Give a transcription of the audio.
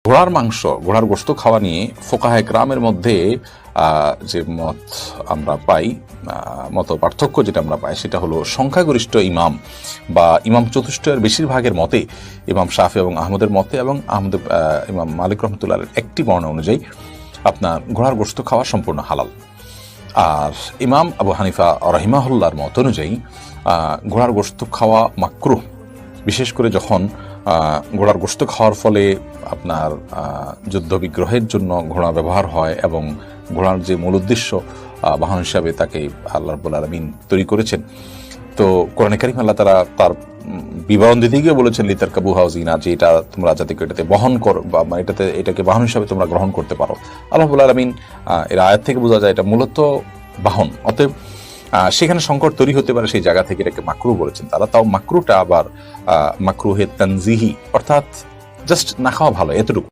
ঘোড়ার মাংস, ঘোড়ার গোশত খাওয়া নিয়ে ফোকাহে কেরামের মধ্যে যে মত আমরা পাই, মত পার্থক্য যেটা আমরা পাই, সেটা হলো সংখ্যাগরিষ্ঠ ইমাম বা ইমাম চতুষ্টয়ের বেশিরভাগের মতে, ইমাম শাফি এবং আহমদের মতে এবং ইমাম মালিক রহমতুল্লাহ একটি বর্ণনা অনুযায়ী আপনার ঘোড়ার গোশত খাওয়া সম্পূর্ণ হালাল। আর ইমাম আবু হানিফা রাহিমাহুল্লাহর মত অনুযায়ী ঘোড়ার গোশত খাওয়া মাকরুহ, বিশেষ করে যখন ঘোড়ার গোশত খাওয়ার ফলে আপনার যুদ্ধ বিগ্রহের জন্য ঘোড়া ব্যবহার হয় এবং ঘোড়ার যে মূল উদ্দেশ্য বাহন হিসাবে তাকে আল্লাহ রাব্বুল আলামিন তৈরি করেছেন। তো কোরআনে কারীম আল্লাহ তাআলা তার বিবরণ দিতে গিয়ে বলেছেন লিতারকাবুহা ওয়াজিনা, যে এটা তোমরা যাতে এটাতে বহন করো বা এটাকে বাহন হিসাবে তোমরা গ্রহণ করতে পারো। আল্লাহ রাব্বুল আলামিন এর আয়াত থেকে বোঝা যায় এটা মূলত বাহন, অতএব সেখানে সংকট তৈরি হতে পারে, সেই জায়গা থেকে এটাকে মাকরুহ বলেছেন তারা। তাও মাকরুহটা আবার মাকরুহে তানজিহি, অর্থাৎ জাস্ট না খাওয়া ভালো, এতটুকু।